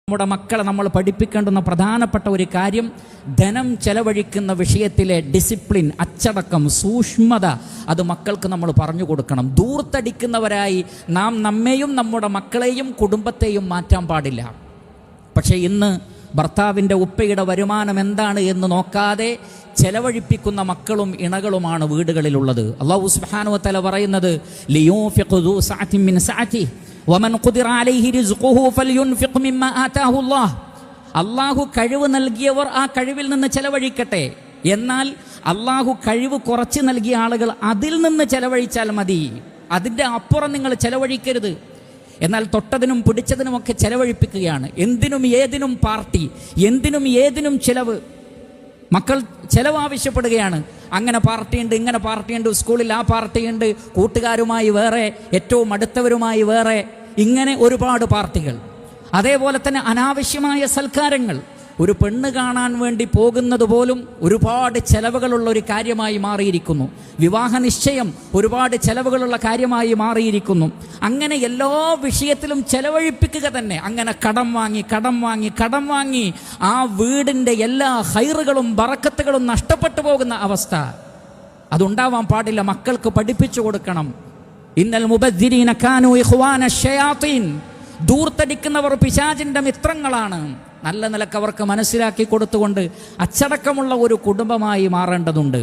നമ്മുടെ മക്കളെ നമ്മൾ പഠിപ്പിക്കേണ്ടുന്ന പ്രധാനപ്പെട്ട ഒരു കാര്യം ധനം ചെലവഴിക്കുന്ന വിഷയത്തിലെ ഡിസിപ്ലിൻ, അച്ചടക്കം, സൂക്ഷ്മത അത് മക്കൾക്ക് നമ്മൾ പറഞ്ഞു കൊടുക്കണം. ദൂർത്തടിക്കുന്നവരായി നാം നമ്മെയും നമ്മുടെ മക്കളെയും കുടുംബത്തെയും മാറ്റാൻ പാടില്ല. പക്ഷേ ഇന്ന് ഭർത്താവിൻ്റെ ഉപ്പയുടെ വരുമാനം എന്താണ് എന്ന് നോക്കാതെ ചെലവഴിപ്പിക്കുന്ന മക്കളും ഇണകളുമാണ് വീടുകളിലുള്ളത്. അല്ലാഹു സുബ്ഹാനഹു വ തആല പറയുന്നത് ലിയൂഫിഖു ദൂ സഅതിൻ മിൻ സഅതിഹി വമൻ ഖുദിറ അലൈഹി റിസ്ഖുഹു ഫൽയുൻഫിഖ് മിമ്മാ ആതാഹു അല്ലാഹ്. അല്ലാഹു കഴിവ് നൽകിയവർ ആ കഴിവിൽ നിന്ന് ചെലവഴിക്കട്ടെ. എന്നാൽ അല്ലാഹു കഴിവ് കുറച്ച് നൽകിയ ആളുകൾ അതിൽ നിന്ന് ചെലവഴിച്ചാൽ മതി, അതിൻ്റെ അപ്പുറം നിങ്ങൾ ചെലവഴിക്കരുത്. എന്നാൽ തൊട്ടതിനും പിടിച്ചതിനുമൊക്കെ ചെലവഴിപ്പിക്കുകയാണ്. എന്തിനും ഏതിനും പാർട്ടി, എന്തിനും ഏതിനും ചിലവ്. മക്കൾ ചിലവ് ആവശ്യപ്പെടുകയാണ്. അങ്ങനെ പാർട്ടിയുണ്ട്, ഇങ്ങനെ പാർട്ടിയുണ്ട്, സ്കൂളിൽ ആ പാർട്ടിയുണ്ട്, കൂട്ടുകാരുമായി വേറെ, ഏറ്റവും അടുത്തവരുമായി വേറെ, ഇങ്ങനെ ഒരുപാട് പാർട്ടികൾ. അതേപോലെ തന്നെ അനാവശ്യമായ സൽക്കാരങ്ങൾ. ഒരു പെണ്ണ് കാണാൻ വേണ്ടി പോകുന്നത് പോലും ഒരുപാട് ചെലവുകളുള്ള ഒരു കാര്യമായി മാറിയിരിക്കുന്നു. വിവാഹ നിശ്ചയം ഒരുപാട് ചെലവുകളുള്ള കാര്യമായി മാറിയിരിക്കുന്നു. അങ്ങനെ എല്ലാ വിഷയത്തിലും ചെലവഴിപ്പിക്കുക തന്നെ. അങ്ങനെ കടം വാങ്ങി ആ വീടിൻ്റെ എല്ലാ ഹൈറുകളും ബറക്കത്തുകളും നഷ്ടപ്പെട്ടു പോകുന്ന അവസ്ഥ അതുണ്ടാവാൻ പാടില്ല. മക്കൾക്ക് പഠിപ്പിച്ചു കൊടുക്കണം. ഇന്നൽ മുബദ്ദിരീന കാനൂ ഇഖ്വാന ശയാത്തീൻ. ദൂർത്തടിക്കുന്നവർ പിശാചിൻ്റെ മിത്രങ്ങളാണ്. നല്ല നിലക്ക് അവർക്ക് മനസ്സിലാക്കി കൊടുത്തുകൊണ്ട് അച്ചടക്കമുള്ള ഒരു കുടുംബമായി മാറേണ്ടതുണ്ട്.